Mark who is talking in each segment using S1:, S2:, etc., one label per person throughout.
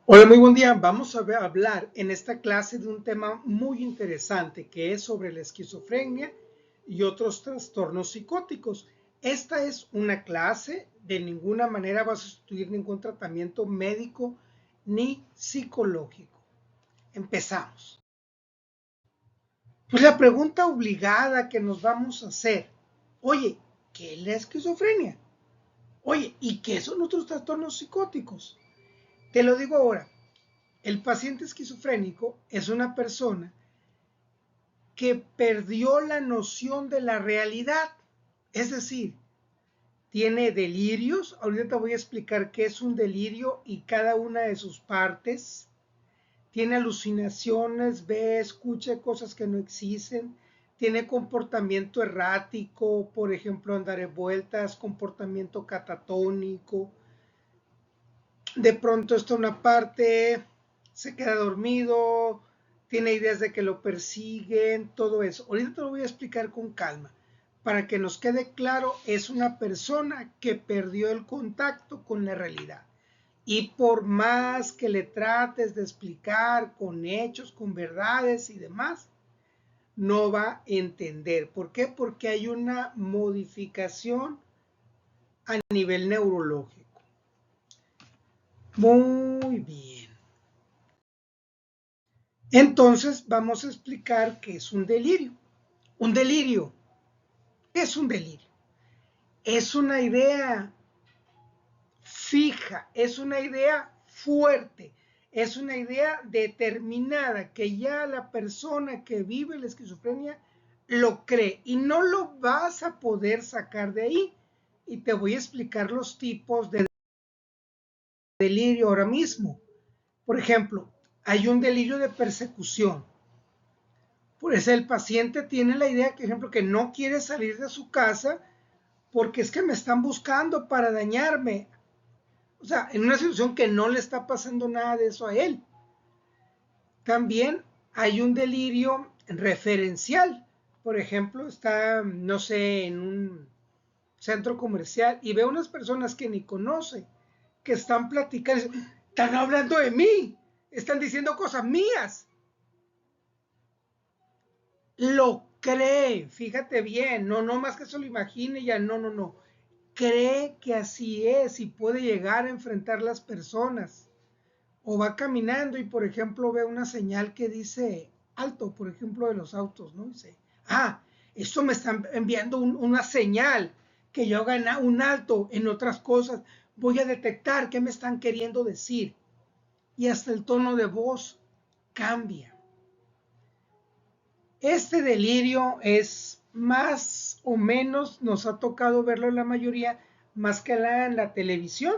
S1: Hola, muy buen día. Vamos a hablar en esta clase de un tema muy interesante que es sobre la esquizofrenia y otros trastornos psicóticos. Esta es una clase, de ninguna manera vas a sustituir ningún tratamiento médico ni psicológico. Empezamos. Pues la pregunta obligada que nos vamos a hacer, oye, ¿qué es la esquizofrenia? Oye, ¿y qué son otros trastornos psicóticos? Te lo digo ahora. El paciente esquizofrénico es una persona que perdió la noción de la realidad, es decir, tiene delirios. Ahorita te voy a explicar qué es un delirio y cada una de sus partes. Tiene alucinaciones, ve, escucha cosas que no existen, tiene comportamiento errático, por ejemplo, andar en vueltas, comportamiento catatónico. De pronto está una parte, se queda dormido, tiene ideas de que lo persiguen, todo eso. Ahorita te lo voy a explicar con calma. Para que nos quede claro, es una persona que perdió el contacto con la realidad. Y por más que le trates de explicar con hechos, con verdades y demás, no va a entender. ¿Por qué? Porque hay una modificación a nivel neurológico. Muy bien. Entonces vamos a explicar qué es un delirio. Un delirio. ¿Qué es un delirio? Es una idea fija, es una idea fuerte, es una idea determinada que ya la persona que vive la esquizofrenia lo cree y no lo vas a poder sacar de ahí. Y te voy a explicar los tipos de delirio ahora mismo. Por ejemplo, hay un delirio de persecución. Pues el paciente tiene la idea, por ejemplo, que no quiere salir de su casa porque es que me están buscando para dañarme. O sea, en una situación que no le está pasando nada de eso a él. También hay un delirio referencial. Por ejemplo, está, no sé, en un centro comercial y ve unas personas que ni conoce, que están platicando, están hablando de mí, están diciendo cosas mías. Lo cree, fíjate bien, no más que se lo imagine ya, no. Cree que así es y puede llegar a enfrentar las personas. O va caminando y, por ejemplo, ve una señal que dice alto, por ejemplo, de los autos, ¿no? Dice, esto me están enviando una señal que yo haga un alto en otras cosas. Voy a detectar qué me están queriendo decir. Y hasta el tono de voz cambia. Este delirio es más o menos, nos ha tocado verlo en la mayoría, más que en la televisión,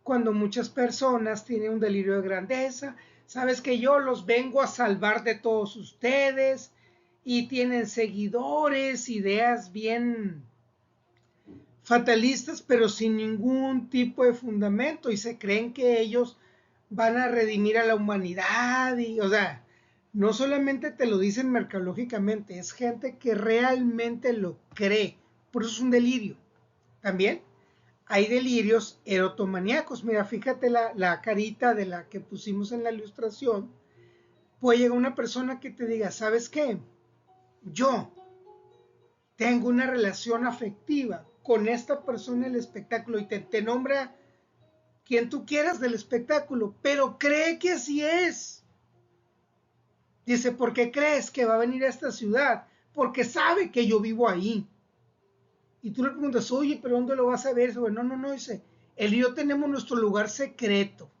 S1: cuando muchas personas tienen un delirio de grandeza. Sabes que yo los vengo a salvar de todos ustedes y tienen seguidores, ideas bien fatalistas, pero sin ningún tipo de fundamento y se creen que ellos van a redimir a la humanidad y, o sea, no solamente te lo dicen mercadológicamente, es gente que realmente lo cree, por eso es un delirio. También hay delirios erotomaníacos, mira, fíjate la carita de la que pusimos en la ilustración, puede llegar una persona que te diga, ¿sabes qué? Yo tengo una relación afectiva con esta persona en el espectáculo y te nombra quien tú quieras del espectáculo, pero cree que así es. Dice, ¿por qué crees que va a venir a esta ciudad? Porque sabe que yo vivo ahí. Y tú le preguntas, oye, ¿pero dónde lo vas a ver? Dice, no, dice, él y yo tenemos nuestro lugar secreto.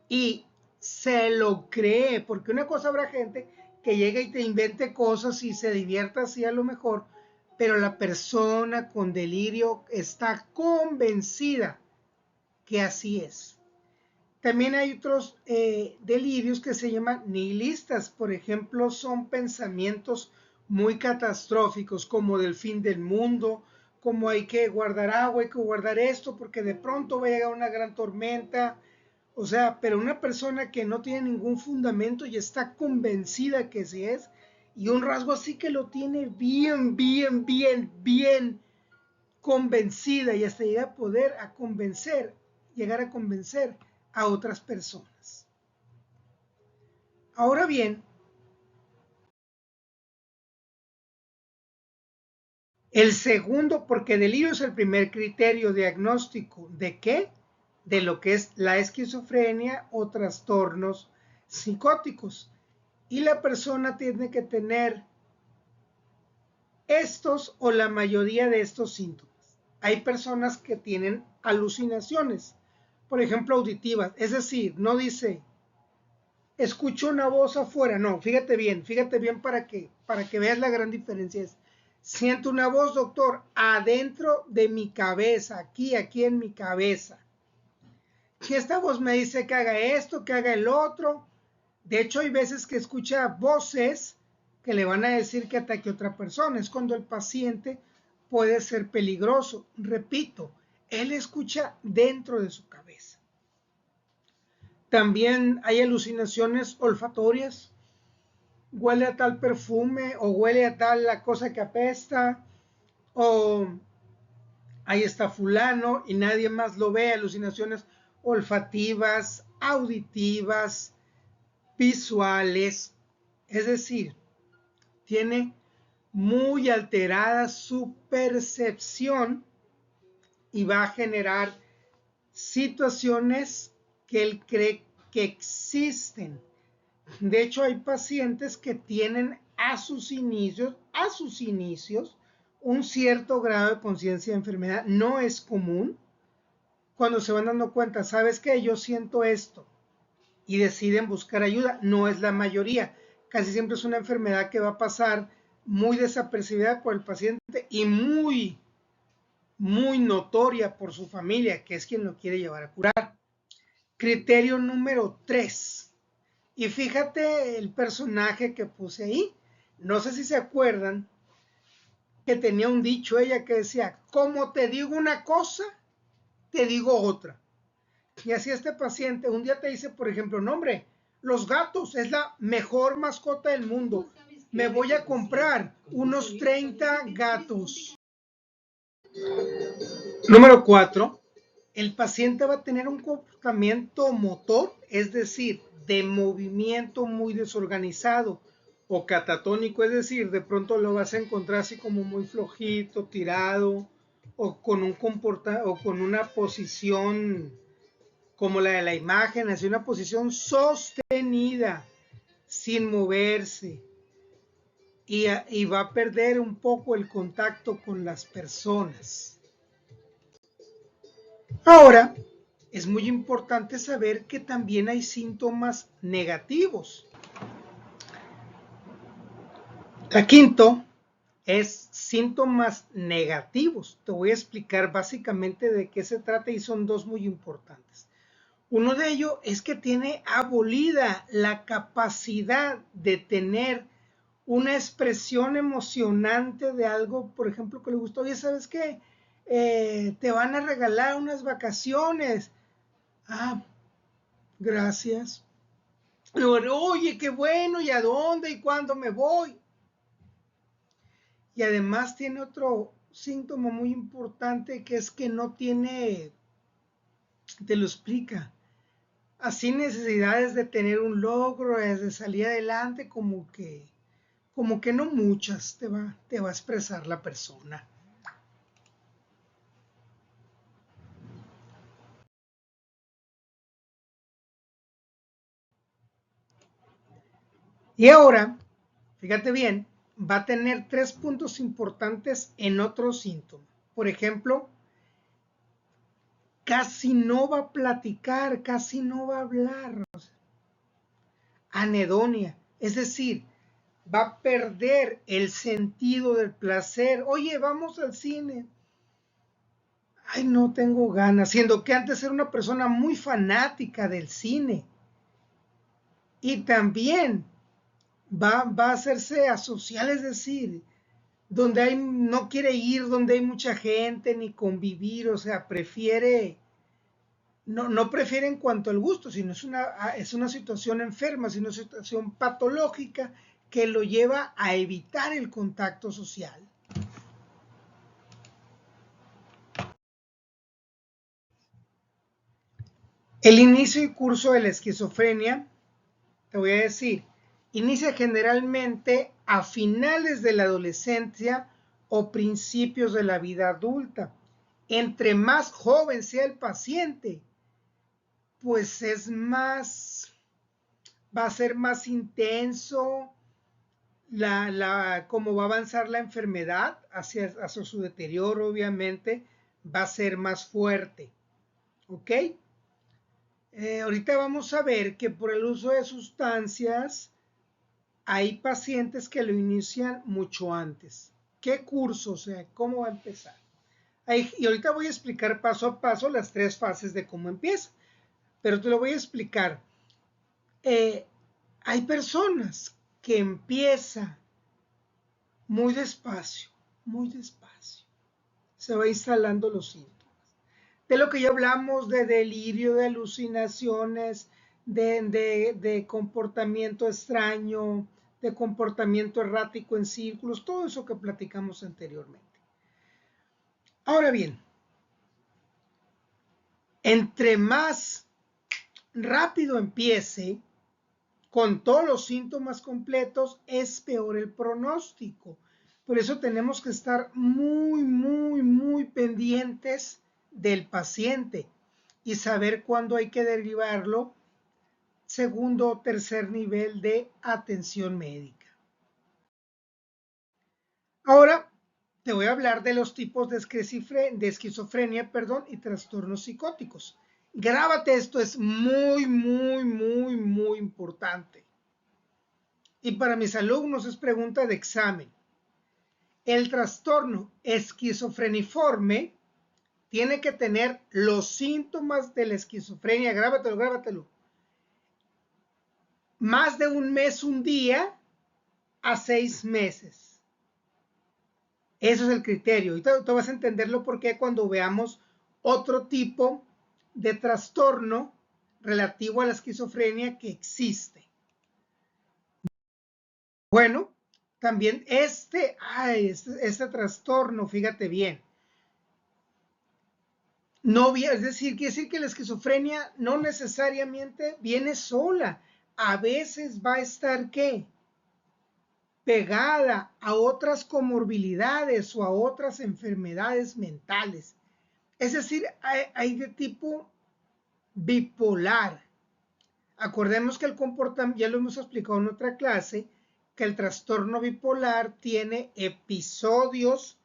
S1: Y se lo cree, porque una cosa habrá gente que llega y te invente cosas y se divierta así a lo mejor, pero la persona con delirio está convencida que así es. También hay otros delirios que se llaman nihilistas. Por ejemplo, son pensamientos muy catastróficos, como del fin del mundo, como hay que guardar agua, hay que guardar esto, porque de pronto va a llegar una gran tormenta. O sea, pero una persona que no tiene ningún fundamento y está convencida que sí es, y un rasgo así que lo tiene bien convencida y hasta llegar a poder llegar a convencer a otras personas. Ahora bien, el segundo, porque delirio es el primer criterio diagnóstico, ¿de qué? De lo que es la esquizofrenia o trastornos psicóticos. Y la persona tiene que tener estos o la mayoría de estos síntomas. Hay personas que tienen alucinaciones, por ejemplo, auditivas, es decir, no dice, escucho una voz afuera, no, fíjate bien para que veas la gran diferencia. Es, siento una voz, doctor, adentro de mi cabeza, aquí en mi cabeza. Si esta voz me dice que haga esto, que haga el otro, de hecho hay veces que escucha voces que le van a decir que ataque a otra persona, es cuando el paciente puede ser peligroso. Repito, él escucha dentro de su cabeza. También hay alucinaciones olfatorias, huele a tal perfume o huele a tal la cosa que apesta o ahí está fulano y nadie más lo ve, alucinaciones olfativas, auditivas, visuales, es decir, tiene muy alterada su percepción y va a generar situaciones que él cree que existen. De hecho, hay pacientes que tienen a sus inicios, un cierto grado de conciencia de enfermedad. No es común cuando se van dando cuenta, ¿sabes qué? Yo siento esto y deciden buscar ayuda. No es la mayoría. Casi siempre es una enfermedad que va a pasar muy desapercibida por el paciente y muy notoria por su familia, que es quien lo quiere llevar a curar. Criterio número 3. Y fíjate el personaje que puse ahí. No sé si se acuerdan que tenía un dicho ella que decía, como te digo una cosa, te digo otra. Y así este paciente un día te dice, por ejemplo, no hombre, los gatos es la mejor mascota del mundo. Me voy a comprar unos 30 gatos. Número 4. El paciente va a tener un comportamiento motor, es decir, de movimiento muy desorganizado o catatónico, es decir, de pronto lo vas a encontrar así como muy flojito, tirado o con o con una posición como la de la imagen, así una posición sostenida, sin moverse, y va a perder un poco el contacto con las personas. Ahora, es muy importante saber que también hay síntomas negativos. La quinto es síntomas negativos. Te voy a explicar básicamente de qué se trata y son dos muy importantes. Uno de ellos es que tiene abolida la capacidad de tener una expresión emocionante de algo, por ejemplo, que le gustó. Oye, ¿sabes qué? Te van a regalar unas vacaciones. Ah, gracias. Oye, qué bueno, ¿y a dónde y cuándo me voy? Y además tiene otro síntoma muy importante que es que no tiene, te lo explica, así necesidades de tener un logro, de salir adelante, como que no muchas te va a expresar la persona. Y ahora, fíjate bien, va a tener 3 puntos importantes en otros síntomas. Por ejemplo, casi no va a platicar, casi no va a hablar. Anedonia, es decir, va a perder el sentido del placer. Oye, vamos al cine. Ay, no tengo ganas, siendo que antes era una persona muy fanática del cine. Y también va a hacerse asocial, es decir, donde hay, no quiere ir donde hay mucha gente ni convivir, o sea, prefiere, no prefiere en cuanto al gusto, sino es una situación enferma, es una situación patológica que lo lleva a evitar el contacto social. El inicio y curso de la esquizofrenia, te voy a decir, inicia generalmente a finales de la adolescencia o principios de la vida adulta. Entre más joven sea el paciente, pues va a ser más intenso cómo va a avanzar la enfermedad hacia su deterioro, obviamente, va a ser más fuerte. ¿Ok? Ahorita vamos a ver que por el uso de sustancias hay pacientes que lo inician mucho antes. ¿Qué curso? O sea, ¿cómo va a empezar? Y ahorita voy a explicar paso a paso las 3 fases de cómo empieza, pero te lo voy a explicar. Hay personas que empieza muy despacio, muy despacio. Se va instalando los síntomas. De lo que ya hablamos de delirio, de alucinaciones, de comportamiento extraño, de comportamiento errático en círculos, todo eso que platicamos anteriormente. Ahora bien, entre más rápido empiece, con todos los síntomas completos, es peor el pronóstico. Por eso tenemos que estar muy, muy, muy pendientes del paciente y saber cuándo hay que derivarlo segundo o tercer nivel de atención médica. Ahora te voy a hablar de los tipos de esquizofrenia, y trastornos psicóticos. Grábate esto, es muy, muy, muy, muy importante. Y para mis alumnos es pregunta de examen. El trastorno esquizofreniforme tiene que tener los síntomas de la esquizofrenia, grábatelo, grábatelo, más de un mes, un día, a 6 meses. Eso es el criterio. Y tú vas a entenderlo porque cuando veamos otro tipo de trastorno relativo a la esquizofrenia que existe. Bueno, también este trastorno, fíjate bien, no, es decir, quiere decir que la esquizofrenia no necesariamente viene sola. A veces va a estar, ¿qué? Pegada a otras comorbilidades o a otras enfermedades mentales. Es decir, hay de tipo bipolar. Acordemos que el comportamiento, ya lo hemos explicado en otra clase, que el trastorno bipolar tiene episodios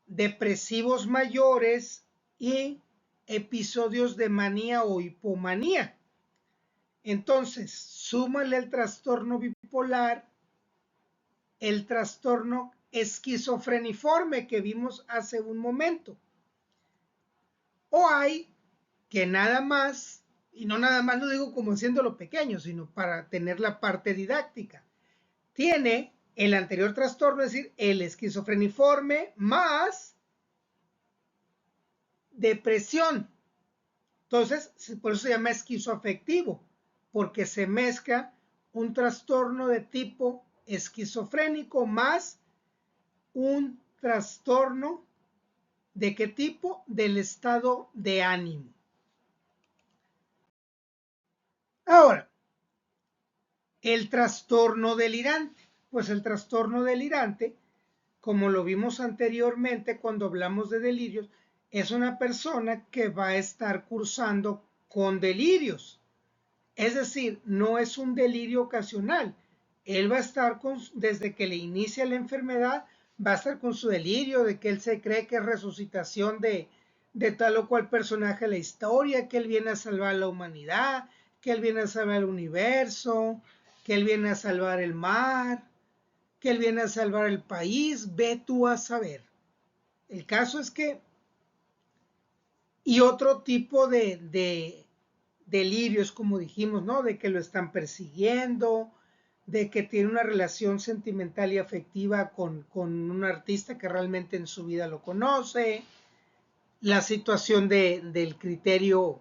S1: depresivos mayores y episodios de manía o hipomanía. Entonces, súmale el trastorno bipolar, el trastorno esquizofreniforme que vimos hace un momento. O hay que nada más, y no nada más lo digo como haciéndolo pequeño, sino para tener la parte didáctica, tiene el anterior trastorno, es decir, el esquizofreniforme más depresión. Entonces, por eso se llama esquizoafectivo, porque se mezcla un trastorno de tipo esquizofrénico más un trastorno de qué tipo, del estado de ánimo. Ahora, el trastorno delirante. Pues el trastorno delirante, como lo vimos anteriormente cuando hablamos de delirios, es una persona que va a estar cursando con delirios. Es decir, no es un delirio ocasional. Él va a estar desde que le inicia la enfermedad, va a estar con su delirio de que él se cree que es resucitación de tal o cual personaje de la historia, que él viene a salvar a la humanidad, que él viene a salvar el universo, que él viene a salvar el mar, que él viene a salvar el país, ve tú a saber. El caso es que, y otro tipo de delirios, como dijimos, ¿no? De que lo están persiguiendo, de que tiene una relación sentimental y afectiva con un artista que realmente en su vida lo conoce, la situación del criterio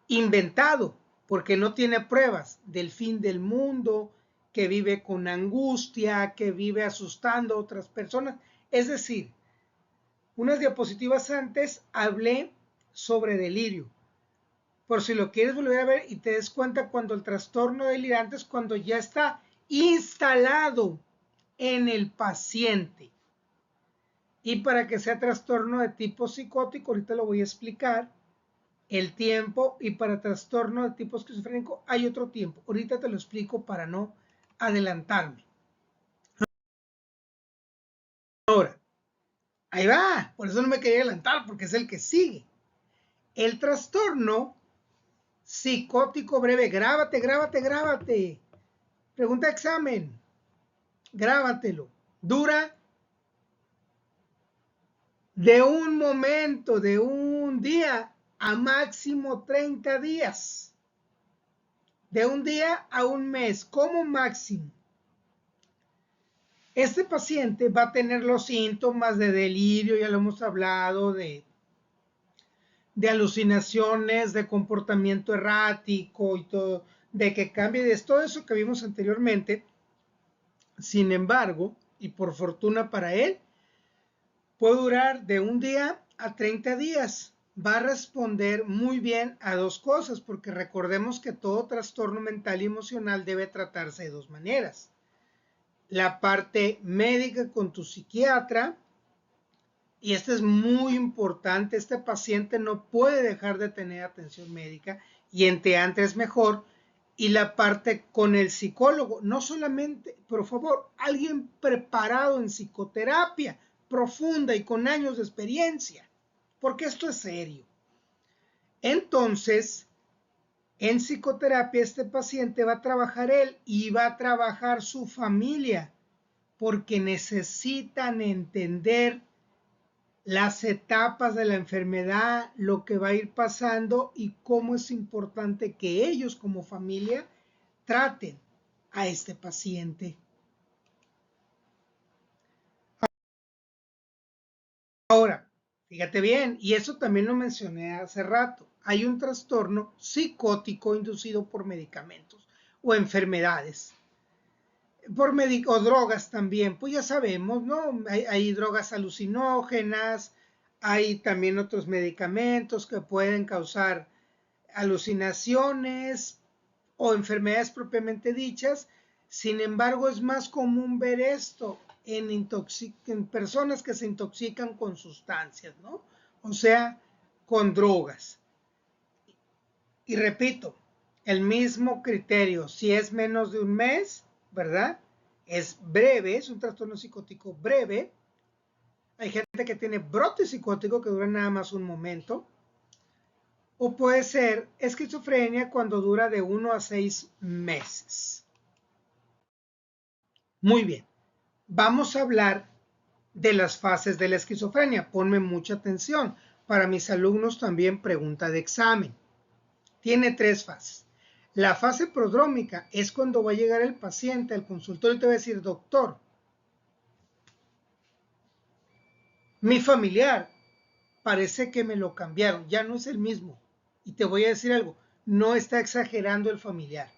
S1: inventado, porque no tiene pruebas del fin del mundo, que vive con angustia, que vive asustando a otras personas. Es decir, unas diapositivas antes hablé sobre delirio. por si lo quieres volver a ver y te des cuenta cuando el trastorno delirante es cuando ya está instalado en el paciente. Y para que sea trastorno de tipo psicótico, ahorita lo voy a explicar, el tiempo, y para trastorno de tipo esquizofrénico hay otro tiempo. Ahorita te lo explico para no adelantarme. Ahora, ahí va, por eso no me quería adelantar, porque es el que sigue. El trastorno psicótico breve, grábate. Pregunta de examen, grábatelo. Dura de un momento, de un día a máximo 30 días. De un día a un mes, como máximo. Este paciente va a tener los síntomas de delirio, ya lo hemos hablado, de alucinaciones, de comportamiento errático y todo, de que cambie, de todo eso que vimos anteriormente. Sin embargo, y por fortuna para él, puede durar de un día a 30 días. Va a responder muy bien a dos cosas, porque recordemos que todo trastorno mental y emocional debe tratarse de dos maneras. La parte médica con tu psiquiatra, y esto es muy importante, este paciente no puede dejar de tener atención médica y entre antes mejor, y la parte con el psicólogo, no solamente, por favor, alguien preparado en psicoterapia profunda y con años de experiencia, porque esto es serio. Entonces, en psicoterapia este paciente va a trabajar él y va a trabajar su familia, porque necesitan entender las etapas de la enfermedad, lo que va a ir pasando y cómo es importante que ellos como familia traten a este paciente. Ahora, fíjate bien, y eso también lo mencioné hace rato, hay un trastorno psicótico inducido por medicamentos o enfermedades. O drogas también, pues ya sabemos, ¿no? Hay drogas alucinógenas, hay también otros medicamentos que pueden causar alucinaciones o enfermedades propiamente dichas. Sin embargo, es más común ver esto en personas que se intoxican con sustancias, ¿no? O sea, con drogas. Y repito, el mismo criterio, si es menos de un mes, ¿verdad? Es breve, es un trastorno psicótico breve. Hay gente que tiene brote psicótico que dura nada más un momento. O puede ser esquizofrenia cuando dura de 1 a 6 meses. Muy bien, vamos a hablar de las fases de la esquizofrenia. Ponme mucha atención. Para mis alumnos también pregunta de examen. Tiene 3 fases. La fase prodrómica es cuando va a llegar el paciente al consultorio y te va a decir, doctor, mi familiar parece que me lo cambiaron, ya no es el mismo. Y te voy a decir algo, no está exagerando el familiar.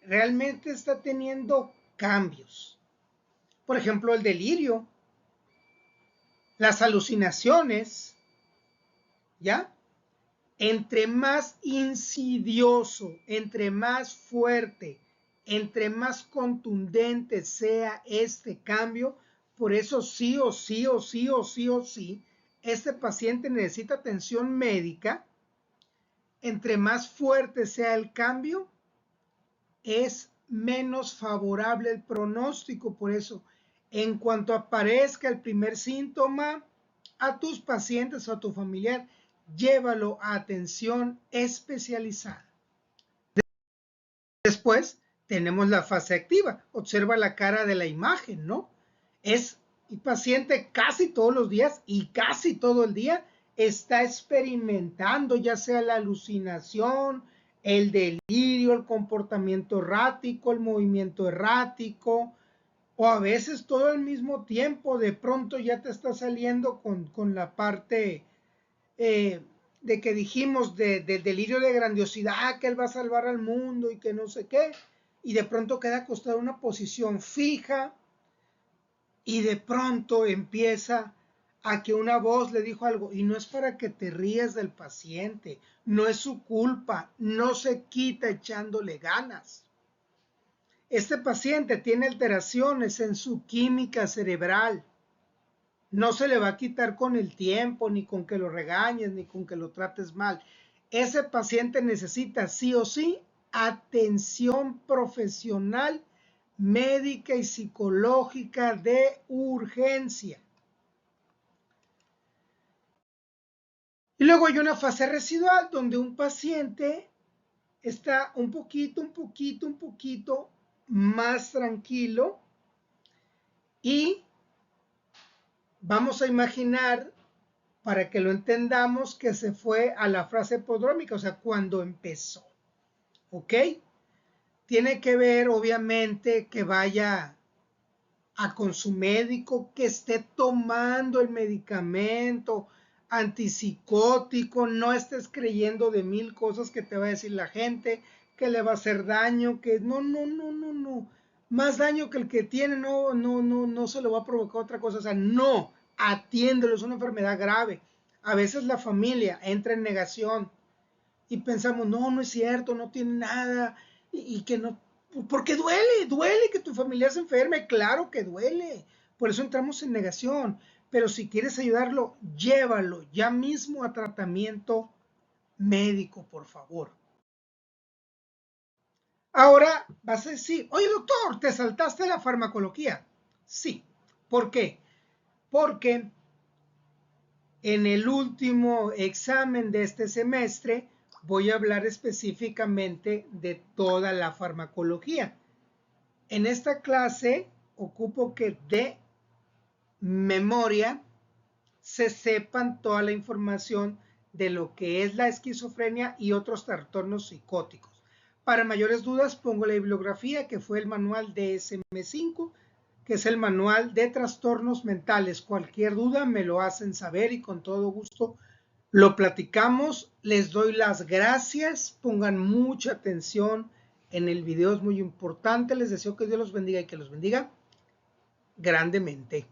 S1: Realmente está teniendo cambios. Por ejemplo, el delirio, las alucinaciones, ¿ya? Entre más insidioso, entre más fuerte, entre más contundente sea este cambio, por eso sí o sí o sí o sí o sí, este paciente necesita atención médica. Entre más fuerte sea el cambio, es menos favorable el pronóstico. Por eso, en cuanto aparezca el primer síntoma, a tus pacientes o a tu familiar, llévalo a atención especializada. Después tenemos la fase activa. Observa la cara de la imagen, ¿no? Es el paciente casi todos los días y casi todo el día está experimentando ya sea la alucinación, el delirio, el comportamiento errático, el movimiento errático, o a veces todo al mismo tiempo, de pronto ya te está saliendo con la parte de que dijimos del delirio de grandiosidad, que él va a salvar al mundo y que no sé qué, y de pronto queda acostado en una posición fija y de pronto empieza a que una voz le dijo algo, y no es para que te rías del paciente, no es su culpa, no se quita echándole ganas. Este paciente tiene alteraciones en su química cerebral. No se le va a quitar con el tiempo, ni con que lo regañes, ni con que lo trates mal. Ese paciente necesita sí o sí atención profesional, médica y psicológica de urgencia. Y luego hay una fase residual donde un paciente está un poquito más tranquilo y vamos a imaginar, para que lo entendamos, que se fue a la fase prodrómica, o sea, cuando empezó, ¿ok? Tiene que ver, obviamente, que vaya con su médico, que esté tomando el medicamento antipsicótico, no estés creyendo de 1000 cosas que te va a decir la gente, que le va a hacer daño, que no, más daño que el que tiene, no se lo va a provocar otra cosa, o sea, no, atiéndelo, es una enfermedad grave. A veces la familia entra en negación y pensamos, no es cierto, no tiene nada, y que no, porque duele que tu familia se enferme, claro que duele, por eso entramos en negación, pero si quieres ayudarlo, llévalo ya mismo a tratamiento médico, por favor. Ahora vas a decir, oye doctor, ¿te saltaste la farmacología? Sí, ¿por qué? Porque en el último examen de este semestre voy a hablar específicamente de toda la farmacología. En esta clase ocupo que de memoria se sepan toda la información de lo que es la esquizofrenia y otros trastornos psicóticos. Para mayores dudas pongo la bibliografía que fue el manual DSM-5, que es el manual de trastornos mentales. Cualquier duda me lo hacen saber y con todo gusto lo platicamos. Les doy las gracias, pongan mucha atención en el video, es muy importante. Les deseo que Dios los bendiga y que los bendiga grandemente.